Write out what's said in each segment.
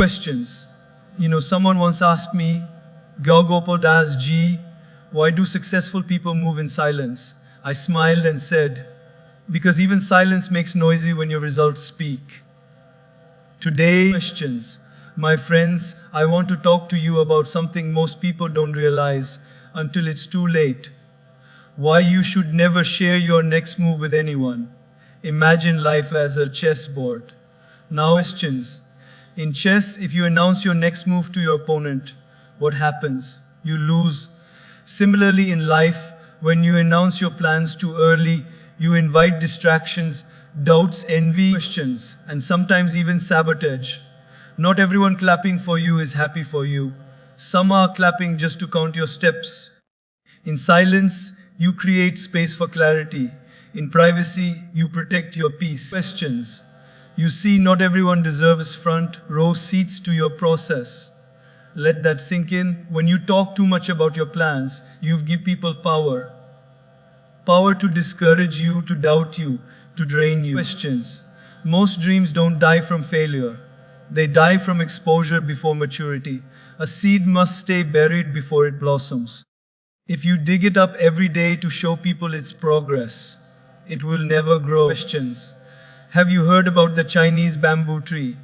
Questions. Someone once asked me, Gaur Gopal Das G, why do successful people move in silence? I smiled and said, because even silence makes noisy when your results speak. Today, questions. My friends, I want to talk to you about something most people don't realize until it's too late. Why you should never share your next move with anyone. Imagine life as a chessboard. Now, questions. In chess, if you announce your next move to your opponent, what happens? You lose. Similarly, in life, when you announce your plans too early, you invite distractions, doubts, envy, questions, and sometimes even sabotage. Not everyone clapping for you is happy for you. Some are clapping just to count your steps. In silence, you create space for clarity. In privacy, you protect your peace. Questions. You see, not everyone deserves front row seats to your process. Let that sink in. When you talk too much about your plans, you give people power. Power to discourage you, to doubt you, to drain you. Questions. Most dreams don't die from failure. They die from exposure before maturity. A seed must stay buried before it blossoms. If you dig it up every day to show people its progress, it will never grow. Questions. Have you heard about the Chinese bamboo tree?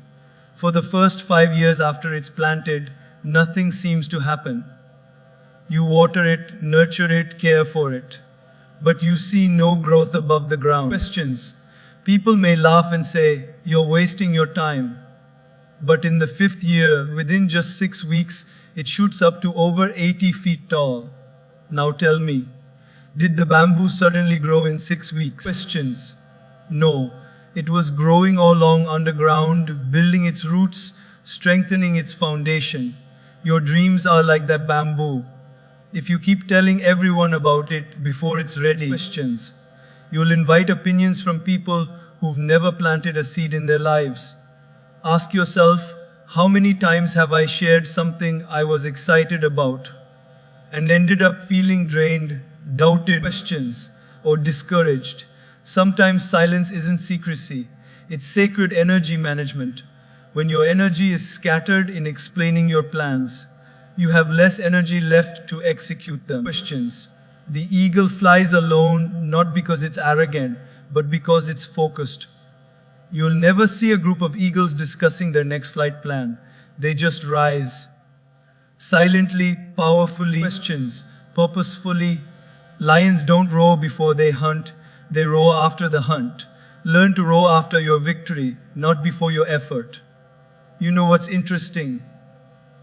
For the first 5 years after it's planted, nothing seems to happen. You water it, nurture it, care for it. But you see no growth above the ground. Questions. People may laugh and say, you're wasting your time. But in the 5th year, within just 6 weeks, it shoots up to over 80 feet tall. Now tell me, did the bamboo suddenly grow in 6 weeks? Questions. No. It was growing all along underground, building its roots, strengthening its foundation. Your dreams are like that bamboo. If you keep telling everyone about it before it's ready, questions. You'll invite opinions from people who've never planted a seed in their lives. Ask yourself, how many times have I shared something I was excited about and ended up feeling drained, doubted, questions, or discouraged? Sometimes silence isn't secrecy, it's sacred energy management. When your energy is scattered in explaining your plans, you have less energy left to execute them. Questions. The eagle flies alone, not because it's arrogant, but because it's focused. You'll never see a group of eagles discussing their next flight plan. They just rise. Silently, powerfully, questions, purposefully. Lions don't roar before they hunt. They roar after the hunt. Learn to roar after your victory, not before your effort. You know what's interesting?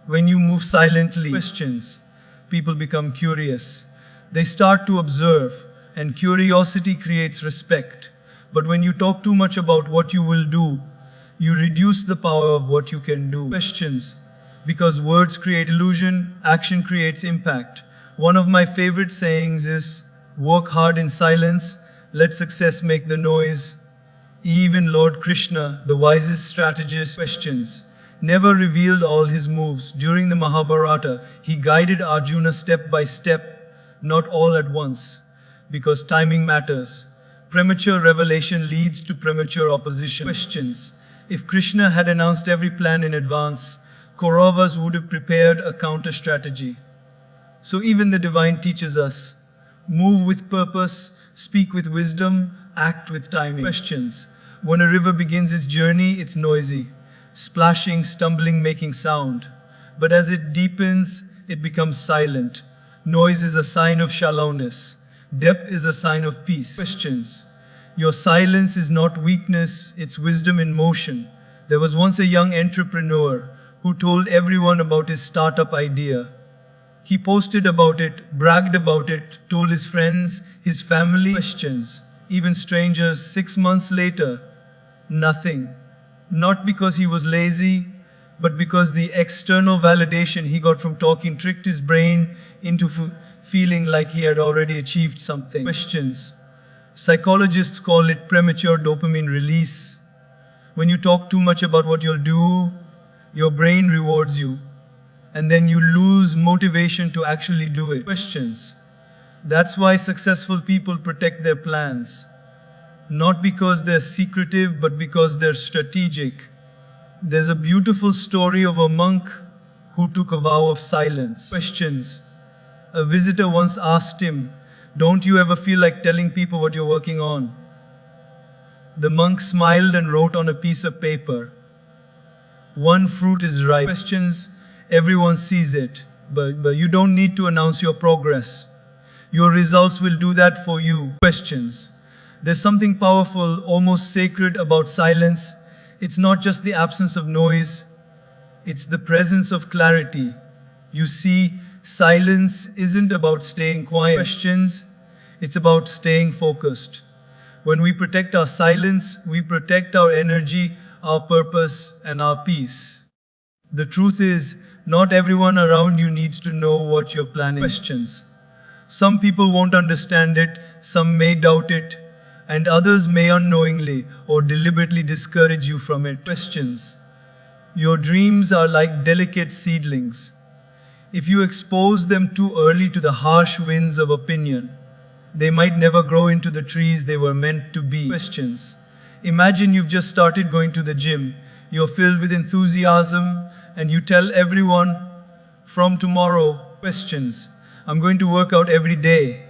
When you move silently, questions, people become curious. They start to observe, and curiosity creates respect. But when you talk too much about what you will do, you reduce the power of what you can do. Questions, because words create illusion, action creates impact. One of my favorite sayings is, work hard in silence, let success make the noise. Even Lord Krishna, the wisest strategist, questions, never revealed all his moves. During the Mahabharata, he guided Arjuna step by step, not all at once, because timing matters. Premature revelation leads to premature opposition. Questions. If Krishna had announced every plan in advance, Kauravas would have prepared a counter strategy. So even the divine teaches us, move with purpose, speak with wisdom, act with timing. Questions. When a river begins its journey, it's noisy, splashing, stumbling, making sound. But as it deepens, it becomes silent. Noise is a sign of shallowness. Depth is a sign of peace. Questions. Your silence is not weakness, it's wisdom in motion. There was once a young entrepreneur who told everyone about his startup idea. He posted about it, bragged about it, told his friends, his family. Questions. Even strangers. 6 months later, nothing. Not because he was lazy, but because the external validation he got from talking tricked his brain into feeling like he had already achieved something. Questions. Psychologists call it premature dopamine release. When you talk too much about what you'll do, your brain rewards you, and then you lose motivation to actually do it. Questions. That's why successful people protect their plans. Not because they're secretive, but because they're strategic. There's a beautiful story of a monk who took a vow of silence. Questions. A visitor once asked him, "Don't you ever feel like telling people what you're working on?" The monk smiled and wrote on a piece of paper, "One fruit is ripe." Questions. Everyone sees it, but you don't need to announce your progress. Your results will do that for you. Questions. There's something powerful, almost sacred about silence. It's not just the absence of noise, it's the presence of clarity. You see, silence isn't about staying quiet. Questions. It's about staying focused. When we protect our silence, we protect our energy, our purpose, and our peace. The truth is, not everyone around you needs to know what you're planning. Questions. Some people won't understand it, some may doubt it, and others may unknowingly or deliberately discourage you from it. Questions. Your dreams are like delicate seedlings. If you expose them too early to the harsh winds of opinion, they might never grow into the trees they were meant to be. Questions. Imagine you've just started going to the gym. You're filled with enthusiasm and you tell everyone, "From tomorrow," questions, "I'm going to work out every day."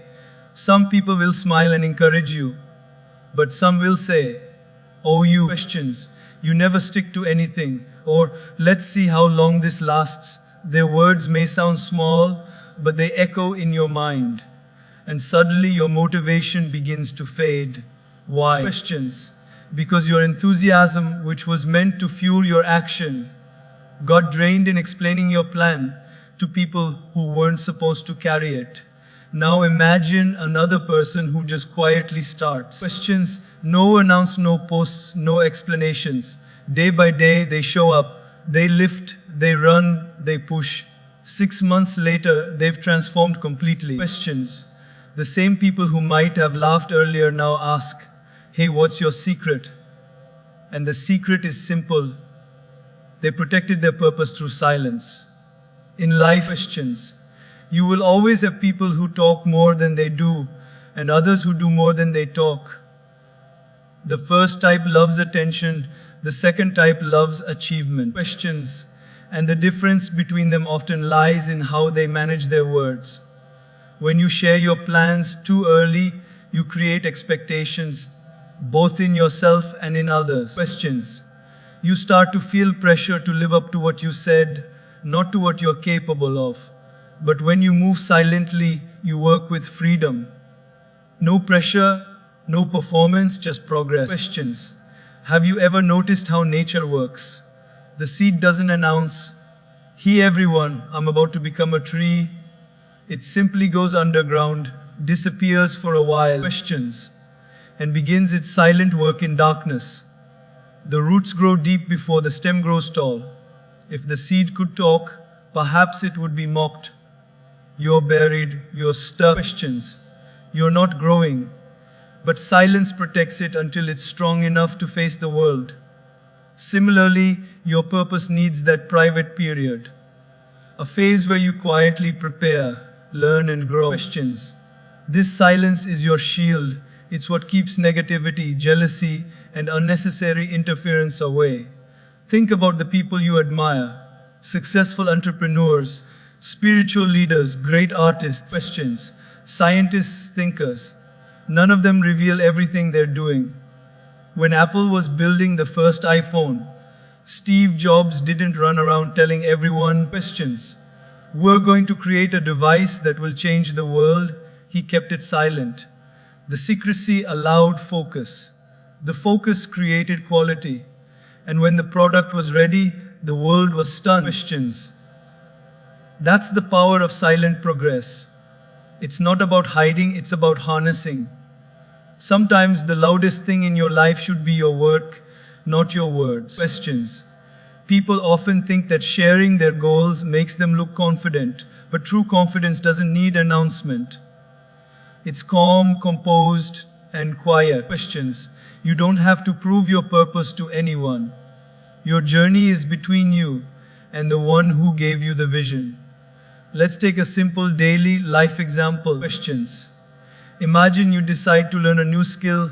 Some people will smile and encourage you, but some will say, "Oh, you," questions, "you never stick to anything," or "Let's see how long this lasts." Their words may sound small, but they echo in your mind. And suddenly your motivation begins to fade. Why? Questions. Because your enthusiasm, which was meant to fuel your action, got drained in explaining your plan to people who weren't supposed to carry it. Now imagine another person who just quietly starts. Questions. No announce, no posts, no explanations. Day by day they show up, they lift, they run, they push. 6 months later, they've transformed completely. Questions. The same people who might have laughed earlier now ask, "Hey, what's your secret?" And the secret is simple. They protected their purpose through silence. In life, questions. You will always have people who talk more than they do, and others who do more than they talk. The first type loves attention, the second type loves achievement. Questions. And the difference between them often lies in how they manage their words. When you share your plans too early, you create expectations, both in yourself and in others. Questions. You start to feel pressure to live up to what you said, not to what you're capable of. But when you move silently, you work with freedom. No pressure, no performance, just progress. Questions. Have you ever noticed how nature works? The seed doesn't announce, "Hey everyone, I'm about to become a tree." It simply goes underground, disappears for a while, questions, and begins its silent work in darkness. The roots grow deep before the stem grows tall. If the seed could talk, perhaps it would be mocked. You're buried, you're stuck. Questions. You're not growing, but silence protects it until it's strong enough to face the world. Similarly, your purpose needs that private period, a phase where you quietly prepare, learn and grow. Questions. This silence is your shield. It's what keeps negativity, jealousy, and unnecessary interference away. Think about the people you admire. Successful entrepreneurs, spiritual leaders, great artists. Questions. Scientists, thinkers. None of them reveal everything they're doing. When Apple was building the first iPhone, Steve Jobs didn't run around telling everyone, questions, "We're going to create a device that will change the world." He kept it silent. The secrecy allowed focus. The focus created quality. And when the product was ready, the world was stunned. Questions. That's the power of silent progress. It's not about hiding, it's about harnessing. Sometimes the loudest thing in your life should be your work, not your words. Questions. People often think that sharing their goals makes them look confident, but true confidence doesn't need announcement. It's calm, composed, and quiet. Questions. You don't have to prove your purpose to anyone. Your journey is between you and the one who gave you the vision. Let's take a simple daily life example. Questions. Imagine you decide to learn a new skill,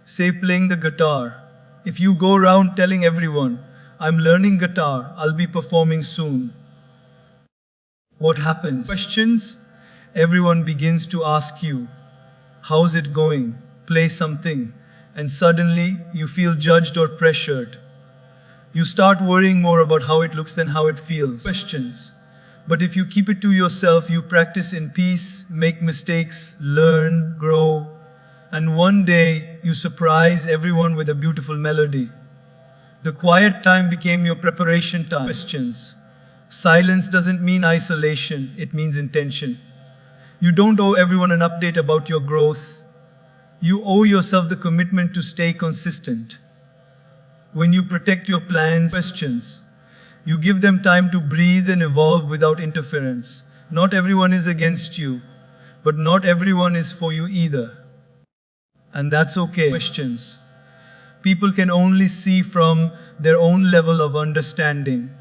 say playing the guitar. If you go around telling everyone, I'm learning guitar, I'll be performing soon. What happens? Questions? Everyone begins to ask you, how's it going? Play something. And suddenly, you feel judged or pressured. You start worrying more about how it looks than how it feels. Questions. But if you keep it to yourself, you practice in peace, make mistakes, learn, grow, and one day you surprise everyone with a beautiful melody. The quiet time became your preparation time. Questions. Silence doesn't mean isolation, it means intention. You don't owe everyone an update about your growth. You owe yourself the commitment to stay consistent. When you protect your plans, questions, you give them time to breathe and evolve without interference. Not everyone is against you, but not everyone is for you either. And that's okay. Questions. People can only see from their own level of understanding.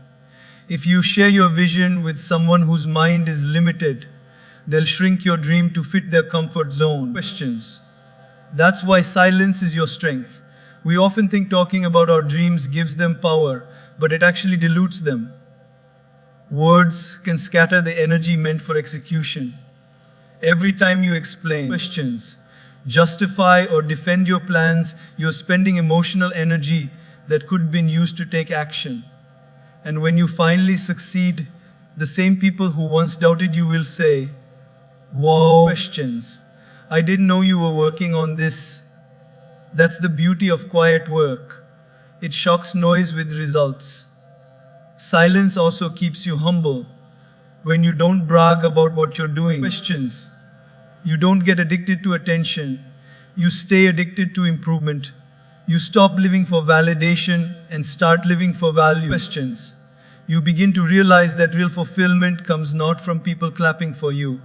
If you share your vision with someone whose mind is limited, they'll shrink your dream to fit their comfort zone. Questions. That's why silence is your strength. We often think talking about our dreams gives them power, but it actually dilutes them. Words can scatter the energy meant for execution. Every time you explain, questions, justify or defend your plans, you're spending emotional energy that could have been used to take action. And when you finally succeed, the same people who once doubted you will say, "Wow, questions. I didn't know you were working on this." That's the beauty of quiet work. It shocks noise with results. Silence also keeps you humble. When you don't brag about what you're doing, questions, you don't get addicted to attention. You stay addicted to improvement. You stop living for validation and start living for value. Questions. You begin to realize that real fulfillment comes not from people clapping for you,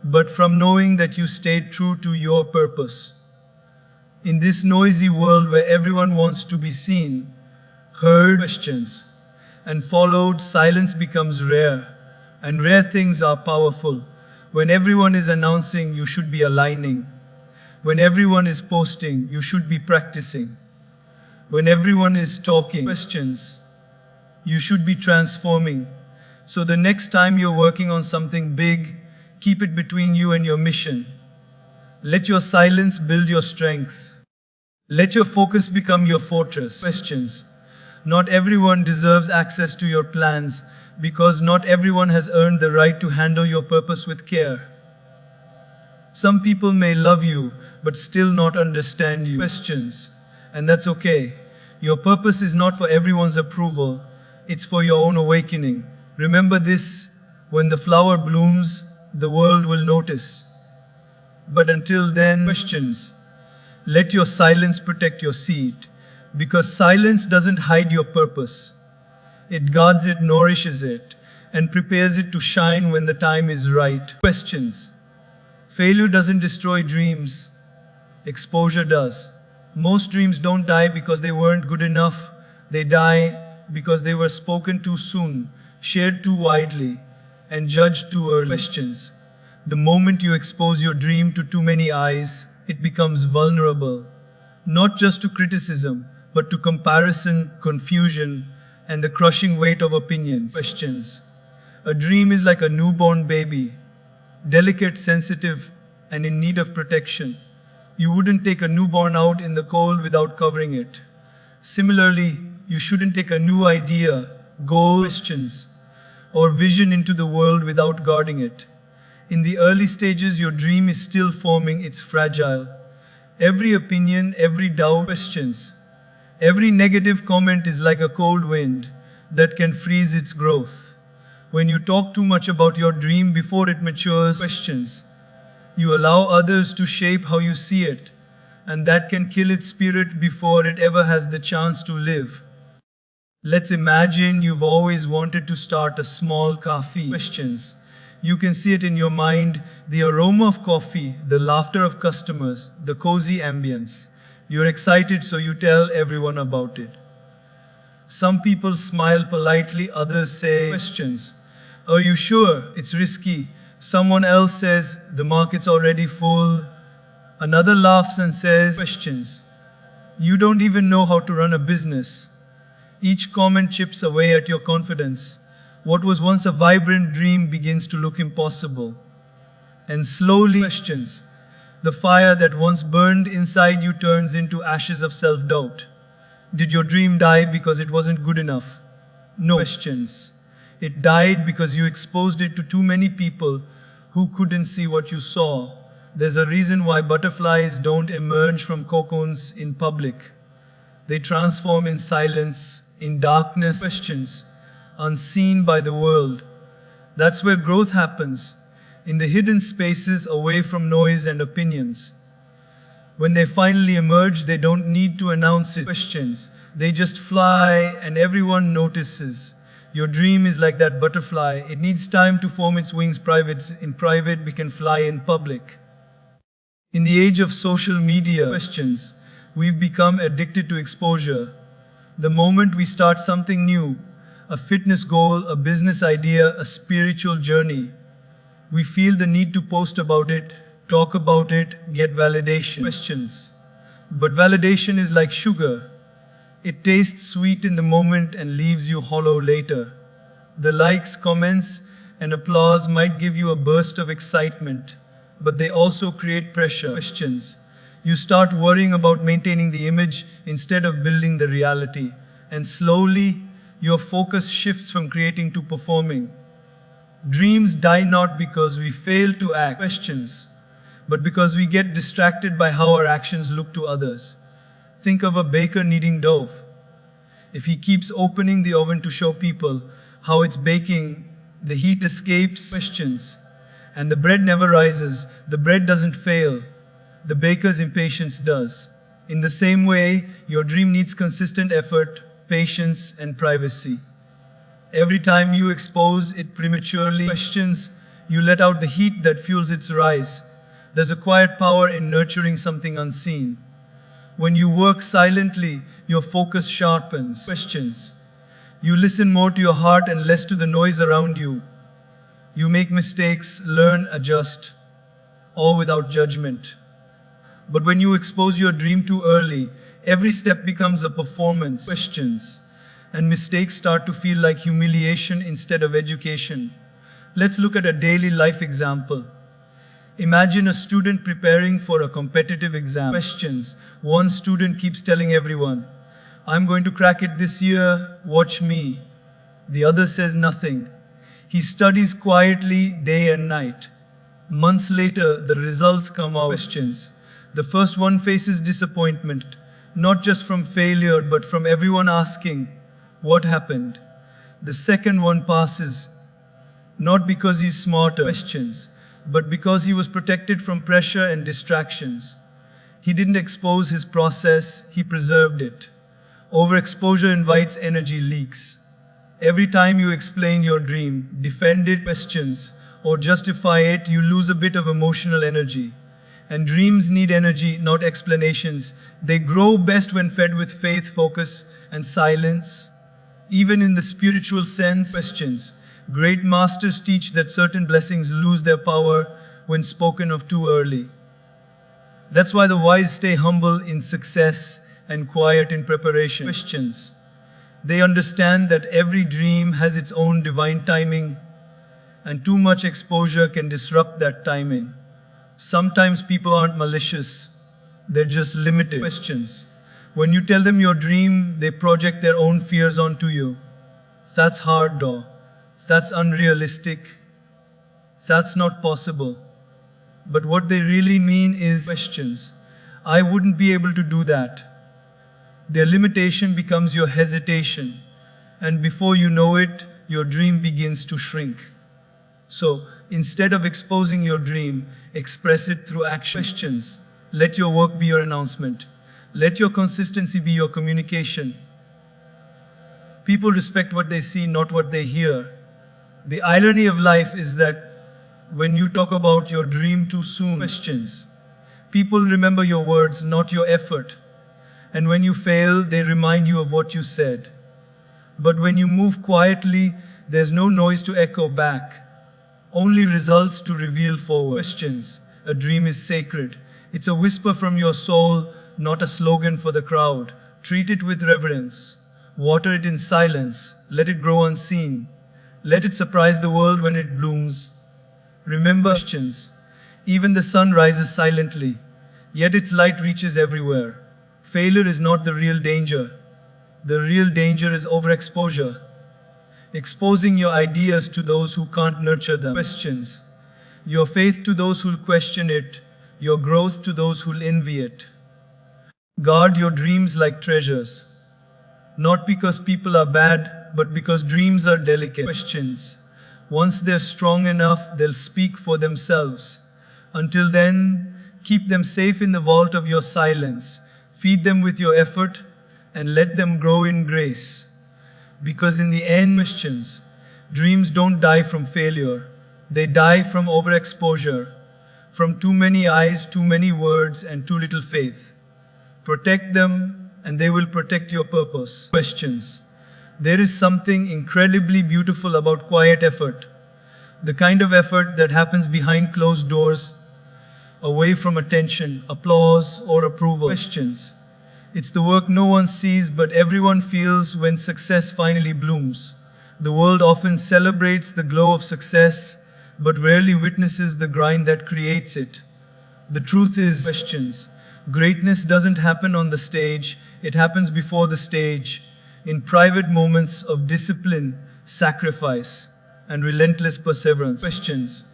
but from knowing that you stayed true to your purpose. In this noisy world where everyone wants to be seen, heard, questions, and followed, silence becomes rare. And rare things are powerful. When everyone is announcing, you should be aligning. When everyone is posting, you should be practicing. When everyone is talking, questions, you should be transforming. So the next time you're working on something big, keep it between you and your mission. Let your silence build your strength. Let your focus become your fortress. Questions. Not everyone deserves access to your plans because not everyone has earned the right to handle your purpose with care. Some people may love you but still not understand you. Questions. And that's okay. Your purpose is not for everyone's approval. It's for your own awakening. Remember this, when the flower blooms, the world will notice. But until then, questions. Let your silence protect your seed, because silence doesn't hide your purpose. It guards it, nourishes it, and prepares it to shine when the time is right. Questions. Failure doesn't destroy dreams. Exposure does. Most dreams don't die because they weren't good enough. They die because they were spoken too soon, shared too widely, and judged too early. Questions. The moment you expose your dream to too many eyes, it becomes vulnerable, not just to criticism, but to comparison, confusion, and the crushing weight of opinions. Questions. A dream is like a newborn baby, delicate, sensitive, and in need of protection. You wouldn't take a newborn out in the cold without covering it. Similarly, you shouldn't take a new idea, goal, questions, or vision into the world without guarding it. In the early stages, your dream is still forming, it's fragile. Every opinion, every doubt, questions, every negative comment is like a cold wind that can freeze its growth. When you talk too much about your dream before it matures, questions, you allow others to shape how you see it, and that can kill its spirit before it ever has the chance to live. Let's imagine you've always wanted to start a small cafe. Questions. You can see it in your mind, the aroma of coffee, the laughter of customers, the cozy ambience. You're excited, so you tell everyone about it. Some people smile politely, others say, questions. Are you sure? It's risky. Someone else says, the market's already full. Another laughs and says, questions. You don't even know how to run a business. Each comment chips away at your confidence. What was once a vibrant dream begins to look impossible. And slowly, questions. The fire that once burned inside you turns into ashes of self-doubt. Did your dream die because it wasn't good enough? No. Questions. It died because you exposed it to too many people who couldn't see what you saw. There's a reason why butterflies don't emerge from cocoons in public. They transform in silence, in darkness. Questions. Unseen by the world. That's where growth happens, in the hidden spaces away from noise and opinions. When they finally emerge, they don't need to announce it. Questions. They just fly and everyone notices. Your dream is like that butterfly. It needs time to form its wings in private. We can fly in public. In the age of social media, questions, we've become addicted to exposure. The moment we start something new, a fitness goal, a business idea, a spiritual journey, we feel the need to post about it, talk about it, get validation. Questions. But validation is like sugar. It tastes sweet in the moment and leaves you hollow later. The likes, comments, and applause might give you a burst of excitement, but they also create pressure. Questions. You start worrying about maintaining the image instead of building the reality. And slowly, your focus shifts from creating to performing. Dreams die not because we fail to act, questions, but because we get distracted by how our actions look to others. Think of a baker kneading dough. If he keeps opening the oven to show people how it's baking, the heat escapes, questions, and the bread never rises. The bread doesn't fail. The baker's impatience does. In the same way, your dream needs consistent effort, patience, and privacy. Every time you expose it prematurely, questions, you let out the heat that fuels its rise. There's a quiet power in nurturing something unseen. When you work silently, your focus sharpens. Questions. You listen more to your heart and less to the noise around you. You make mistakes, learn, adjust, all without judgment. But when you expose your dream too early, every step becomes a performance. Questions. And mistakes start to feel like humiliation instead of education. Let's look at a daily life example. Imagine a student preparing for a competitive exam. Questions. One student keeps telling everyone, "I'm going to crack it this year, watch me." The other says nothing. He studies quietly day and night. Months later, the results come out. Questions. The first one faces disappointment, not just from failure, but from everyone asking, "What happened?" The second one passes, not because he's smarter, questions, but because he was protected from pressure and distractions. He didn't expose his process, he preserved it. Overexposure invites energy leaks. Every time you explain your dream, defend it, questions, or justify it, you lose a bit of emotional energy. And dreams need energy, not explanations. They grow best when fed with faith, focus, and silence. Even in the spiritual sense, questions. Great masters teach that certain blessings lose their power when spoken of too early. That's why the wise stay humble in success and quiet in preparation. Questions. They understand that every dream has its own divine timing, and too much exposure can disrupt that timing. Sometimes people aren't malicious, they're just limited. Questions. When you tell them your dream, they project their own fears onto you. That's hard though. That's unrealistic. That's not possible. But what they really mean is questions. I wouldn't be able to do that. Their limitation becomes your hesitation. And before you know it, your dream begins to shrink. So, instead of exposing your dream, express it through action. Questions. Let your work be your announcement. Let your consistency be your communication. People respect what they see, not what they hear. The irony of life is that when you talk about your dream too soon, questions, people remember your words, not your effort. And when you fail, they remind you of what you said. But when you move quietly, there's no noise to echo back, only results to reveal forward. Questions. A dream is sacred. It's a whisper from your soul, not a slogan for the crowd. Treat it with reverence. Water it in silence. Let it grow unseen. Let it surprise the world when it blooms. Remember questions. Even the sun rises silently, yet its light reaches everywhere. Failure is not the real danger. The real danger is overexposure. Exposing your ideas to those who can't nurture them. Questions. Your faith to those who'll question it. Your growth to those who'll envy it. Guard your dreams like treasures. Not because people are bad, but because dreams are delicate. Questions. Once they're strong enough, they'll speak for themselves. Until then, keep them safe in the vault of your silence. Feed them with your effort and let them grow in grace. Because in the end, questions, dreams don't die from failure. They die from overexposure, from too many eyes, too many words, and too little faith. Protect them, and they will protect your purpose. Questions. There is something incredibly beautiful about quiet effort. The kind of effort that happens behind closed doors, away from attention, applause, or approval. Questions. It's the work no one sees but everyone feels when success finally blooms. The world often celebrates the glow of success, but rarely witnesses the grind that creates it. The truth is, questions. Greatness doesn't happen on the stage, it happens before the stage, in private moments of discipline, sacrifice, and relentless perseverance. Questions.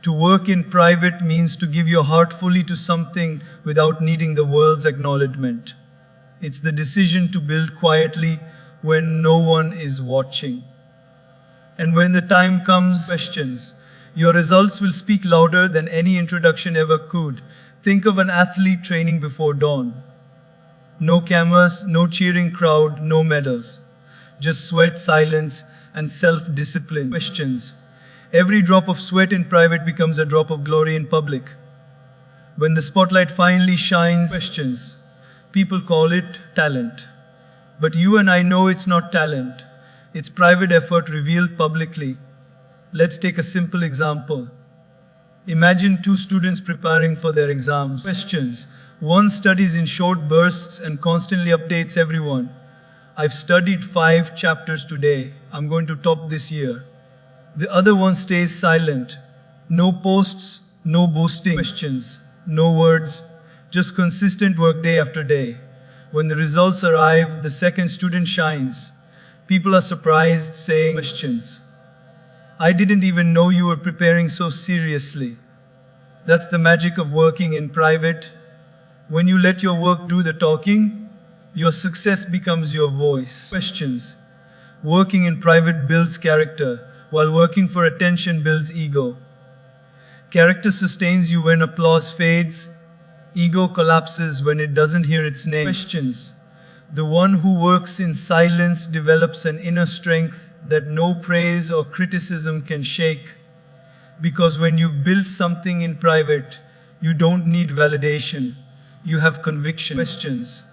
To work in private means to give your heart fully to something without needing the world's acknowledgement. It's the decision to build quietly when no one is watching. And when the time comes, questions, your results will speak louder than any introduction ever could. Think of an athlete training before dawn. No cameras, no cheering crowd, no medals. Just sweat, silence, and self-discipline. Questions. Every drop of sweat in private becomes a drop of glory in public. When the spotlight finally shines, questions. People call it talent. But you and I know it's not talent. It's private effort revealed publicly. Let's take a simple example. Imagine two students preparing for their exams. Questions. One studies in short bursts and constantly updates everyone. I've studied 5 chapters today. I'm going to top this year. The other one stays silent. No posts, no boasting. Questions. No words. Just consistent work day after day. When the results arrive, the second student shines. People are surprised, saying, questions. I didn't even know you were preparing so seriously. That's the magic of working in private. When you let your work do the talking, your success becomes your voice. Questions. Working in private builds character, while working for attention builds ego. Character sustains you when applause fades. Ego collapses when it doesn't hear its name. Questions. The one who works in silence develops an inner strength that no praise or criticism can shake. Because when you've built something in private, you don't need validation. You have conviction. Questions.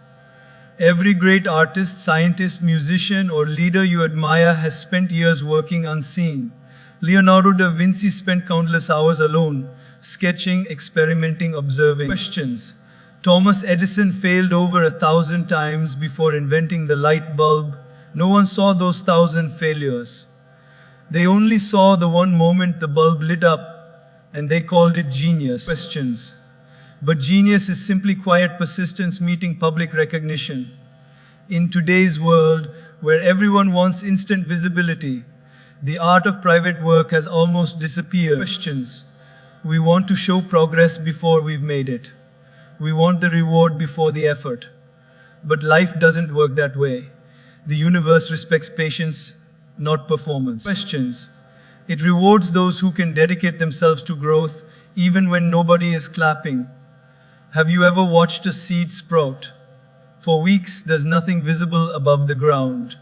Every great artist, scientist, musician, or leader you admire has spent years working unseen. Leonardo da Vinci spent countless hours alone, sketching, experimenting, observing. Questions. Thomas Edison failed over 1,000 times before inventing the light bulb. No one saw those 1,000 failures. They only saw the one moment the bulb lit up, and they called it genius. Questions. But genius is simply quiet persistence meeting public recognition. In today's world, where everyone wants instant visibility, the art of private work has almost disappeared. Questions. We want to show progress before we've made it. We want the reward before the effort. But life doesn't work that way. The universe respects patience, not performance. Questions. It rewards those who can dedicate themselves to growth, even when nobody is clapping. Have you ever watched a seed sprout? For weeks, there's nothing visible above the ground.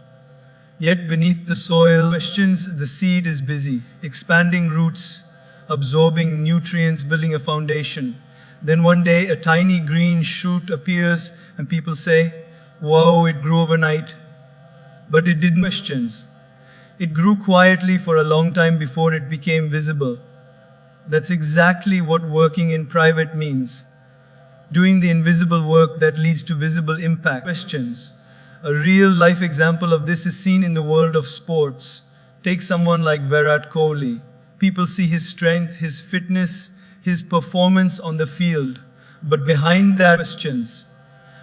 Yet beneath the soil, questions, the seed is busy, expanding roots, absorbing nutrients, building a foundation. Then one day, a tiny green shoot appears, and people say, wow, it grew overnight. But it didn't. Questions. It grew quietly for a long time before it became visible. That's exactly what working in private means. Doing the invisible work that leads to visible impact. Questions. A real life example of this is seen in the world of sports. Take someone like Virat Kohli. People see his strength, his fitness, his performance on the field. But behind that questions,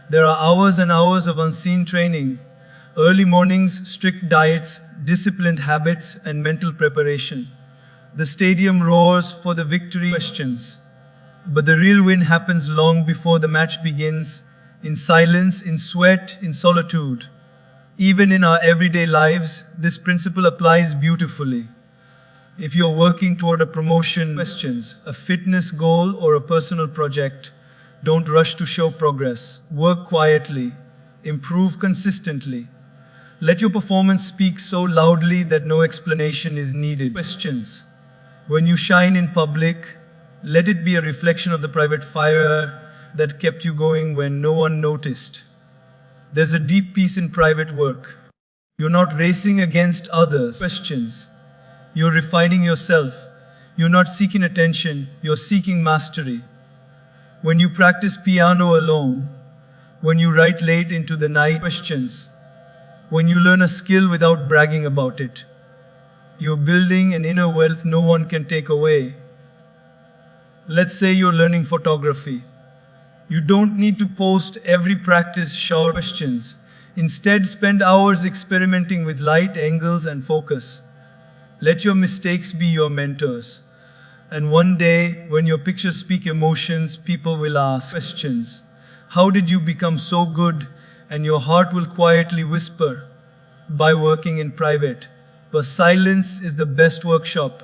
there are hours and hours of unseen training, early mornings, strict diets, disciplined habits, and mental preparation. The stadium roars for the victory questions. But the real win happens long before the match begins, in silence, in sweat, in solitude. Even in our everyday lives, this principle applies beautifully. If you're working toward a promotion, questions, a fitness goal, or a personal project, don't rush to show progress. Work quietly. Improve consistently. Let your performance speak so loudly that no explanation is needed. Questions. When you shine in public, let it be a reflection of the private fire that kept you going when no one noticed. There's a deep peace in private work. You're not racing against others. Questions. You're refining yourself. You're not seeking attention, you're seeking mastery. When you practice piano alone, when you write late into the night, questions. When you learn a skill without bragging about it, you're building an inner wealth no one can take away. Let's say you're learning photography. You don't need to post every practice shot. Questions. Instead, spend hours experimenting with light, angles, and focus. Let your mistakes be your mentors. And one day, when your pictures speak emotions, people will ask questions. How did you become so good? And your heart will quietly whisper, by working in private. But silence is the best workshop.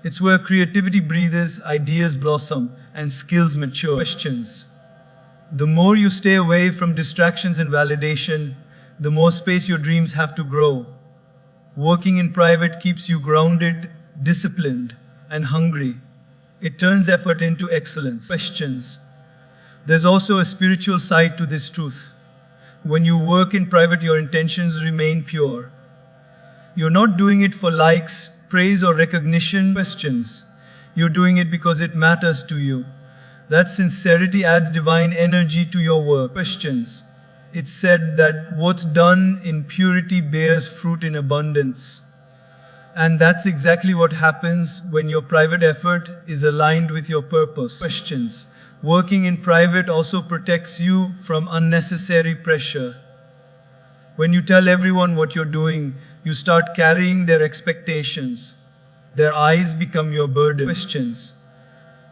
It's where creativity breathes, ideas blossom, and skills mature. Questions. The more you stay away from distractions and validation, the more space your dreams have to grow. Working in private keeps you grounded, disciplined, and hungry. It turns effort into excellence. Questions. There's also a spiritual side to this truth. When you work in private, your intentions remain pure. You're not doing it for likes, praise, or recognition. Questions. You're doing it because it matters to you. That sincerity adds divine energy to your work. Questions. It's said that what's done in purity bears fruit in abundance. And that's exactly what happens when your private effort is aligned with your purpose. Questions. Working in private also protects you from unnecessary pressure. When you tell everyone what you're doing, you start carrying their expectations. Their eyes become your burden. Questions.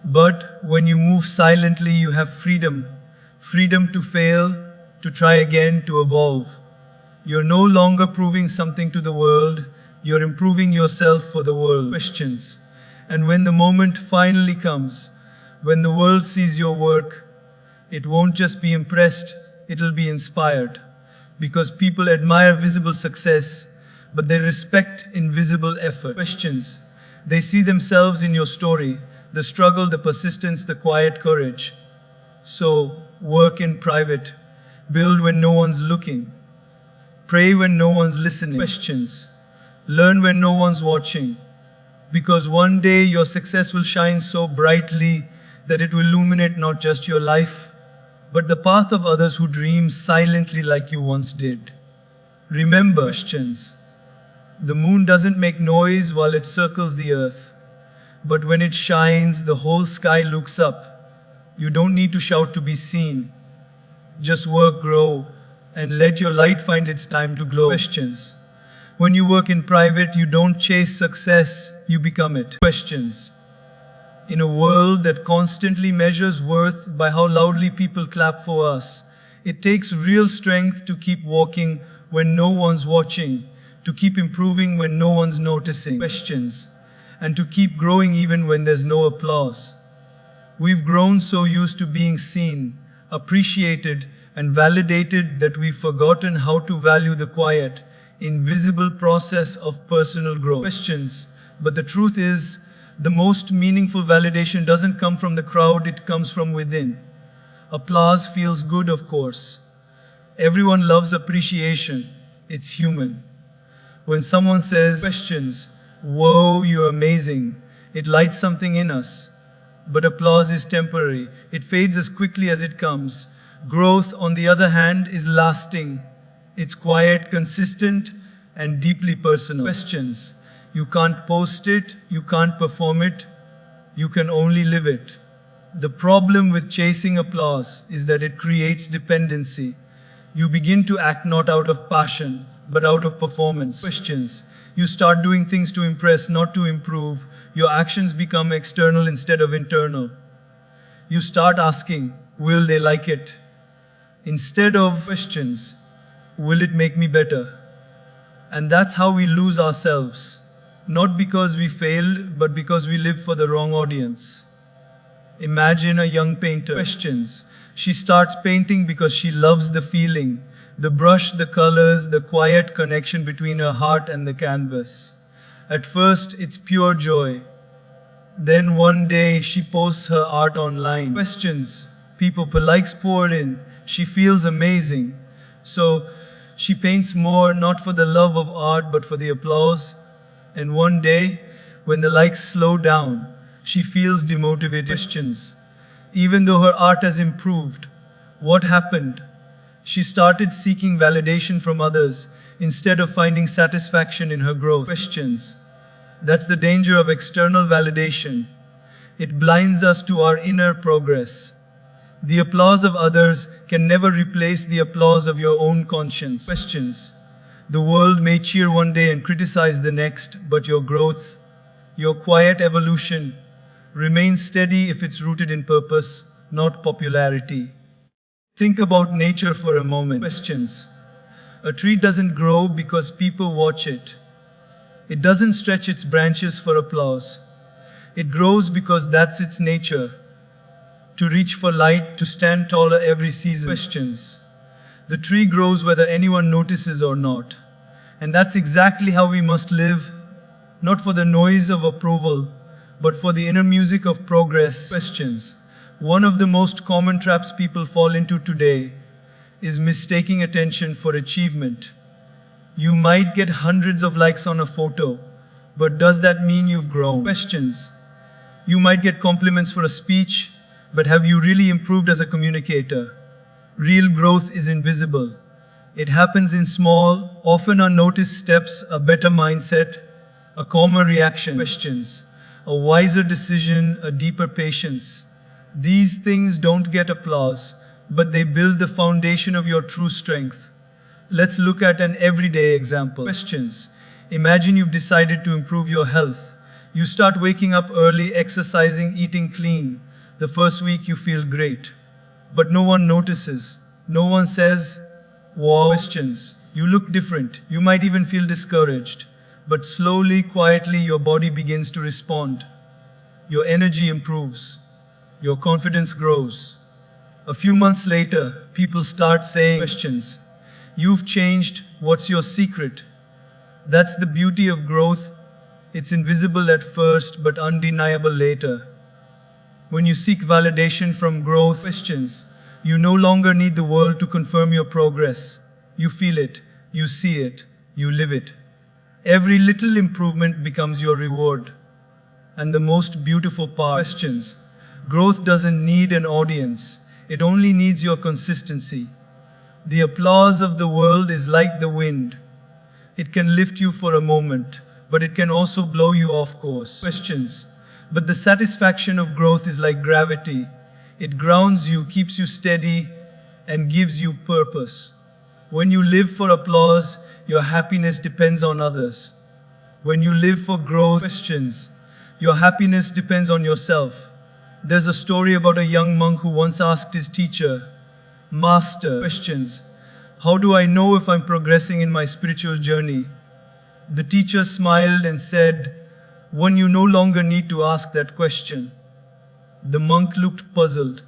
But when you move silently, you have freedom. Freedom to fail, to try again, to evolve. You're no longer proving something to the world. You're improving yourself for the world. Questions. And when the moment finally comes, when the world sees your work, it won't just be impressed, it'll be inspired. Because people admire visible success, but they respect invisible effort. Questions. They see themselves in your story, the struggle, the persistence, the quiet courage. So, work in private. Build when no one's looking. Pray when no one's listening. Questions. Learn when no one's watching. Because one day your success will shine so brightly that it will illuminate not just your life, but the path of others who dream silently like you once did. Remember, questions. The moon doesn't make noise while it circles the earth, but when it shines, the whole sky looks up. You don't need to shout to be seen. Just work, grow, and let your light find its time to glow. Questions. When you work in private, you don't chase success, you become it. Questions. In a world that constantly measures worth by how loudly people clap for us, it takes real strength to keep walking when no one's watching, to keep improving when no one's noticing. Questions. And to keep growing even when there's no applause. We've grown so used to being seen, appreciated, and validated that we've forgotten how to value the quiet, invisible process of personal growth. Questions. But the truth is, the most meaningful validation doesn't come from the crowd, it comes from within. Applause feels good, of course. Everyone loves appreciation. It's human. When someone says, questions, whoa, you're amazing, it lights something in us. But applause is temporary. It fades as quickly as it comes. Growth, on the other hand, is lasting. It's quiet, consistent, and deeply personal. Questions. You can't post it, you can't perform it, you can only live it. The problem with chasing applause is that it creates dependency. You begin to act not out of passion, but out of performance. Questions. You start doing things to impress, not to improve. Your actions become external instead of internal. You start asking, will they like it? Instead of questions, will it make me better? And that's how we lose ourselves. Not because we failed, but because we live for the wrong audience. Imagine a young painter. Questions. She starts painting because she loves the feeling, the brush, the colors, the quiet connection between her heart and the canvas. At first, it's pure joy. Then one day, she posts her art online. Questions. People, likes pour in. She feels amazing. So, she paints more, not for the love of art, but for the applause. And one day, when the likes slow down, she feels demotivated. Questions. Even though her art has improved, what happened? She started seeking validation from others instead of finding satisfaction in her growth. Questions. That's the danger of external validation. It blinds us to our inner progress. The applause of others can never replace the applause of your own conscience. Questions. The world may cheer one day and criticize the next, but your growth, your quiet evolution, remains steady if it's rooted in purpose, not popularity. Think about nature for a moment. Questions. A tree doesn't grow because people watch it. It doesn't stretch its branches for applause. It grows because that's its nature. To reach for light, to stand taller every season. Questions. The tree grows whether anyone notices or not. And that's exactly how we must live, not for the noise of approval, but for the inner music of progress. Questions. One of the most common traps people fall into today is mistaking attention for achievement. You might get hundreds of likes on a photo, but does that mean you've grown? Questions. You might get compliments for a speech, but have you really improved as a communicator? Real growth is invisible. It happens in small, often unnoticed steps: a better mindset, a calmer reaction. Questions. A wiser decision, a deeper patience. These things don't get applause, but they build the foundation of your true strength. Let's look at an everyday example. Questions. Imagine you've decided to improve your health. You start waking up early, exercising, eating clean. The first week you feel great, but no one notices. No one says, wow. Questions. You look different. You might even feel discouraged. But slowly, quietly, your body begins to respond. Your energy improves. Your confidence grows. A few months later, people start saying, questions. You've changed. What's your secret? That's the beauty of growth. It's invisible at first, but undeniable later. When you seek validation from growth, questions, you no longer need the world to confirm your progress. You feel it, you see it, you live it. Every little improvement becomes your reward. And the most beautiful part, questions. Growth doesn't need an audience. It only needs your consistency. The applause of the world is like the wind. It can lift you for a moment, but it can also blow you off course. Questions. But the satisfaction of growth is like gravity. It grounds you, keeps you steady, and gives you purpose. When you live for applause, your happiness depends on others. When you live for growth, questions, your happiness depends on yourself. There's a story about a young monk who once asked his teacher, Master, questions, how do I know if I'm progressing in my spiritual journey? The teacher smiled and said, when you no longer need to ask that question. The monk looked puzzled.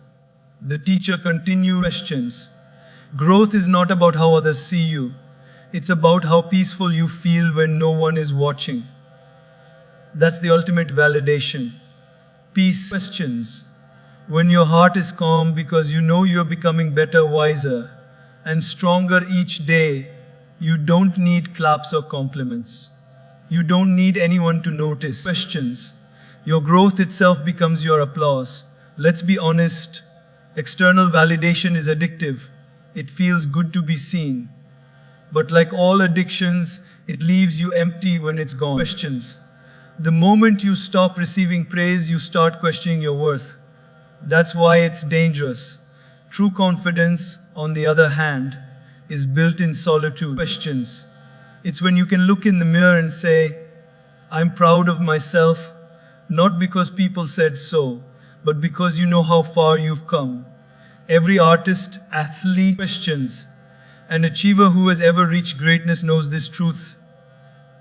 The teacher continued, questions. Growth is not about how others see you. It's about how peaceful you feel when no one is watching. That's the ultimate validation. Peace. Questions. When your heart is calm because you know you're becoming better, wiser, and stronger each day, you don't need claps or compliments. You don't need anyone to notice. Questions. Your growth itself becomes your applause. Let's be honest, external validation is addictive. It feels good to be seen. But like all addictions, it leaves you empty when it's gone. Questions. The moment you stop receiving praise, you start questioning your worth. That's why it's dangerous. True confidence, on the other hand, is built in solitude. Questions. It's when you can look in the mirror and say, I'm proud of myself, not because people said so, but because you know how far you've come. Every artist, athlete, questions. An achiever who has ever reached greatness knows this truth.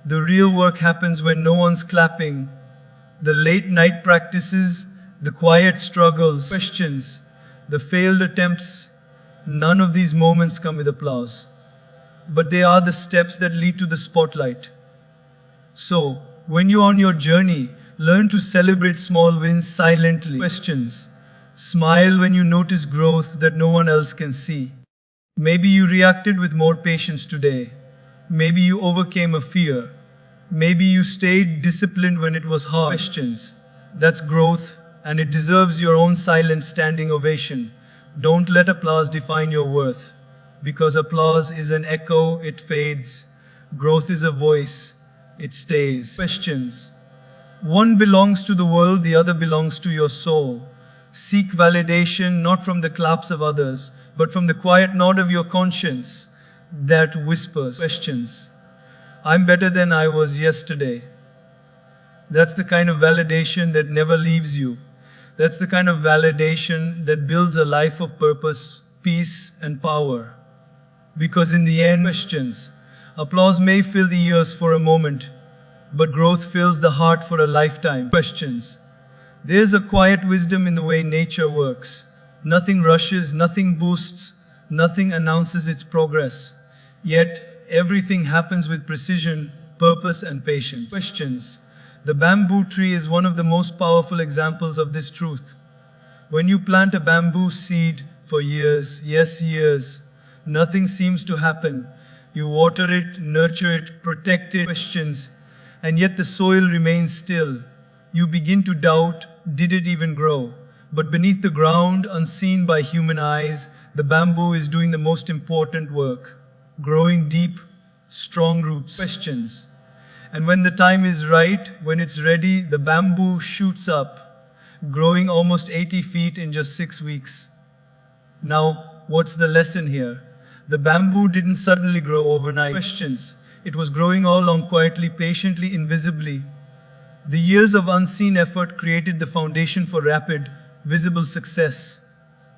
The real work happens when no one's clapping. The late night practices, the quiet struggles, questions, the failed attempts, none of these moments come with applause. But they are the steps that lead to the spotlight. So, when you're on your journey, learn to celebrate small wins silently. Questions. Smile when you notice growth that no one else can see. Maybe you reacted with more patience today. Maybe you overcame a fear. Maybe you stayed disciplined when it was hard. Questions. That's growth, and it deserves your own silent standing ovation. Don't let applause define your worth. Because applause is an echo, it fades. Growth is a voice, it stays. Questions. One belongs to the world, the other belongs to your soul. Seek validation not from the claps of others, but from the quiet nod of your conscience that whispers. Questions. I'm better than I was yesterday. That's the kind of validation that never leaves you. That's the kind of validation that builds a life of purpose, peace, and power. Because in the end, questions. Applause may fill the ears for a moment, but growth fills the heart for a lifetime. Questions. There's a quiet wisdom in the way nature works. Nothing rushes, nothing boosts, nothing announces its progress. Yet, everything happens with precision, purpose, and patience. Questions. The bamboo tree is one of the most powerful examples of this truth. When you plant a bamboo seed for years, yes, years, nothing seems to happen. You water it, nurture it, protect it, questions, and yet the soil remains still. You begin to doubt, did it even grow? But beneath the ground, unseen by human eyes, the bamboo is doing the most important work, growing deep, strong roots. Questions. And when the time is right, when it's ready, the bamboo shoots up, growing almost 80 feet in just 6 weeks. Now, what's the lesson here? The bamboo didn't suddenly grow overnight. Questions. It was growing all along quietly, patiently, invisibly. The years of unseen effort created the foundation for rapid, visible success.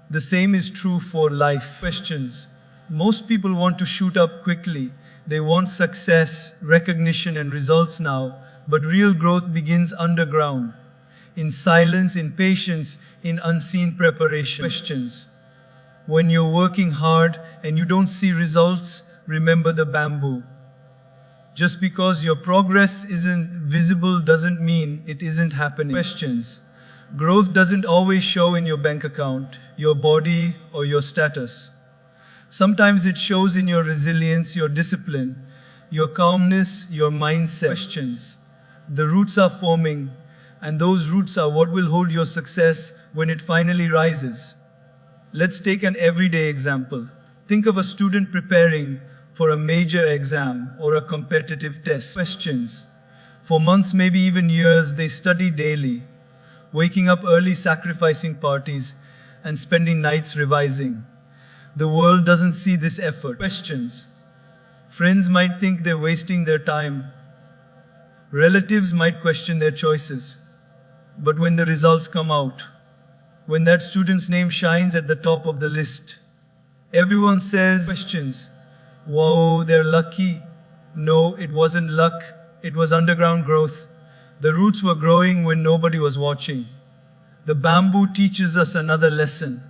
The same is true for life. Questions. Most people want to shoot up quickly. They want success, recognition, and results now, but real growth begins underground, in silence, in patience, in unseen preparation. Questions. When you're working hard and you don't see results, remember the bamboo. Just because your progress isn't visible doesn't mean it isn't happening. Questions. Growth doesn't always show in your bank account, your body, or your status. Sometimes it shows in your resilience, your discipline, your calmness, your mindset. Questions. The roots are forming, and those roots are what will hold your success when it finally rises. Let's take an everyday example. Think of a student preparing for a major exam or a competitive test. Questions. For months, maybe even years, they study daily, waking up early, sacrificing parties, and spending nights revising. The world doesn't see this effort. Questions. Friends might think they're wasting their time. Relatives might question their choices. But when the results come out, when that student's name shines at the top of the list, everyone says, questions. Whoa, they're lucky. No, it wasn't luck. It was underground growth. The roots were growing when nobody was watching. The bamboo teaches us another lesson.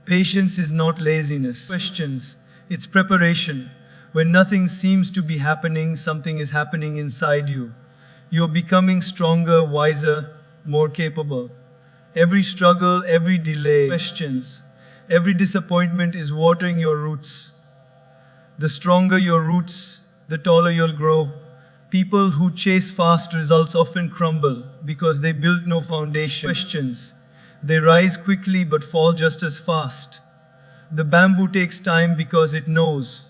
Patience is not laziness. Questions. It's preparation. When nothing seems to be happening, something is happening inside you. You're becoming stronger, wiser, more capable. Every struggle, every delay, questions, every disappointment is watering your roots. The stronger your roots, the taller you'll grow. People who chase fast results often crumble because they built no foundation. Questions. They rise quickly but fall just as fast. The bamboo takes time because it knows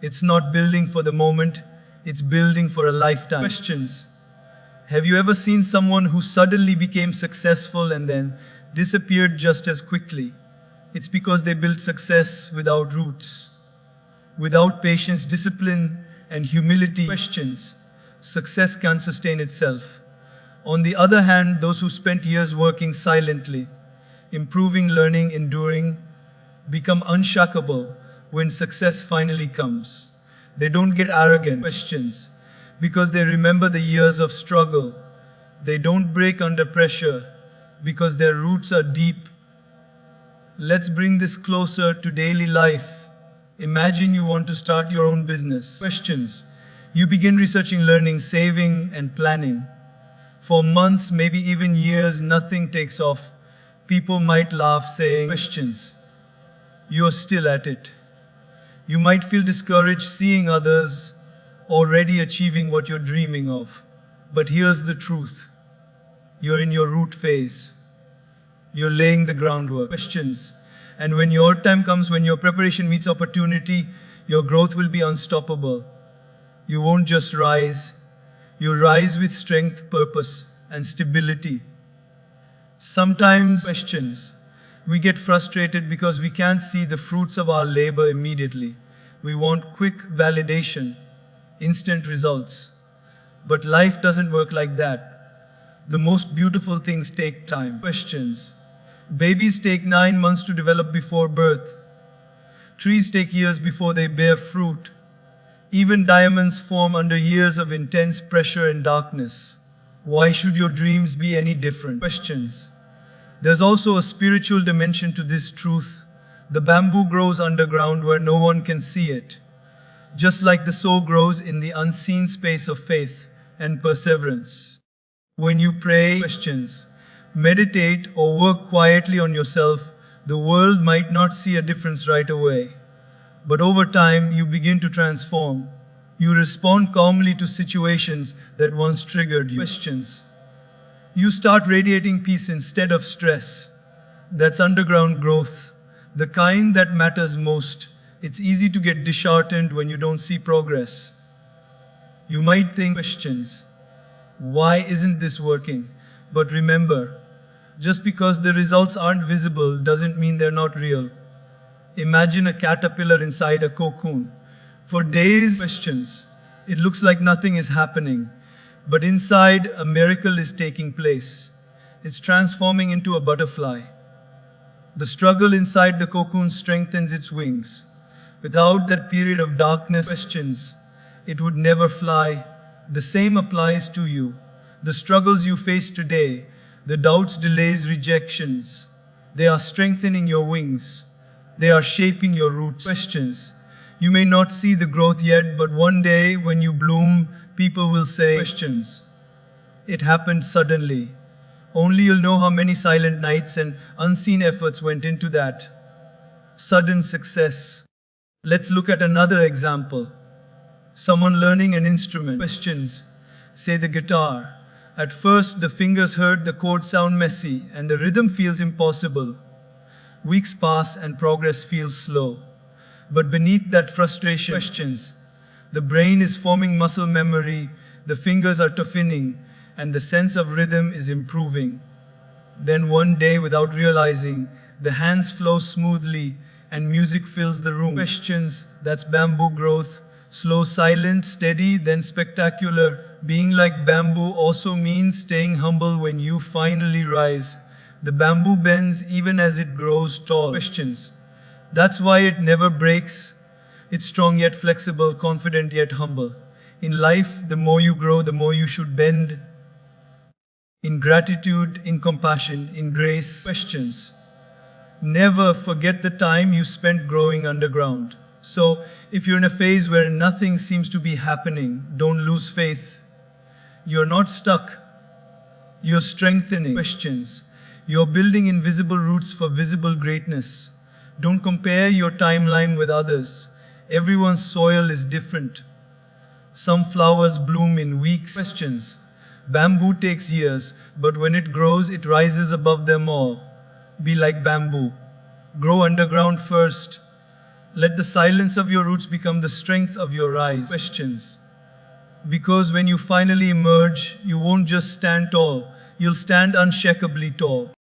It's not building for the moment, it's building for a lifetime. Questions. Have you ever seen someone who suddenly became successful and then disappeared just as quickly? It's because they built success without roots, without patience, discipline, and humility. Questions. Success can't sustain itself. On the other hand, those who spent years working silently, improving, learning, enduring, become unshakable when success finally comes. They don't get arrogant. Questions. Because they remember the years of struggle. They don't break under pressure because their roots are deep. Let's bring this closer to daily life. Imagine you want to start your own business. Questions. You begin researching, learning, saving, and planning. For months, maybe even years, nothing takes off. People might laugh, saying, questions. You're still at it. You might feel discouraged seeing others already achieving what you're dreaming of. But here's the truth. You're in your root phase. You're laying the groundwork. Questions. And when your time comes, when your preparation meets opportunity, your growth will be unstoppable. You won't just rise. You rise with strength, purpose, and stability. Sometimes, questions. We get frustrated because we can't see the fruits of our labor immediately. We want quick validation, instant results. But life doesn't work like that. The most beautiful things take time. Questions. Babies take 9 months to develop before birth. Trees take years before they bear fruit. Even diamonds form under years of intense pressure and darkness. Why should your dreams be any different? Questions. There's also a spiritual dimension to this truth. The bamboo grows underground where no one can see it. Just like the soul grows in the unseen space of faith and perseverance. When you pray, questions, meditate, or work quietly on yourself, the world might not see a difference right away. But over time, you begin to transform. You respond calmly to situations that once triggered you. Questions. You start radiating peace instead of stress. That's underground growth, the kind that matters most. It's easy to get disheartened when you don't see progress. You might think, questions. Why isn't this working? But remember, just because the results aren't visible doesn't mean they're not real. Imagine a caterpillar inside a cocoon. For days, questions. It looks like nothing is happening. But inside, a miracle is taking place. It's transforming into a butterfly. The struggle inside the cocoon strengthens its wings. Without that period of darkness, questions, it would never fly. The same applies to you. The struggles you face today, the doubts, delays, rejections, they are strengthening your wings. They are shaping your roots. Questions. You may not see the growth yet, but one day when you bloom, people will say, questions. It happened suddenly. Only you'll know how many silent nights and unseen efforts went into that sudden success. Let's look at another example. Someone learning an instrument. Questions. Say the guitar. At first, the fingers hurt, the chords sound messy, and the rhythm feels impossible. Weeks pass and progress feels slow. But beneath that frustration, questions. The brain is forming muscle memory, the fingers are toughening, and the sense of rhythm is improving. Then one day, without realizing, the hands flow smoothly and music fills the room. Questions. That's bamboo growth. Slow, silent, steady, then spectacular. Being like bamboo also means staying humble when you finally rise. The bamboo bends even as it grows tall. Questions. That's why it never breaks. It's strong yet flexible, confident yet humble. In life, the more you grow, the more you should bend. In gratitude, in compassion, in grace. Questions. Never forget the time you spent growing underground. So, if you're in a phase where nothing seems to be happening, don't lose faith. You're not stuck. You're strengthening. Questions. You're building invisible roots for visible greatness. Don't compare your timeline with others. Everyone's soil is different. Some flowers bloom in weeks. Questions. Bamboo takes years, but when it grows, it rises above them all. Be like bamboo. Grow underground first. Let the silence of your roots become the strength of your rise. Questions. Because when you finally emerge, you won't just stand tall, you'll stand unshakably tall.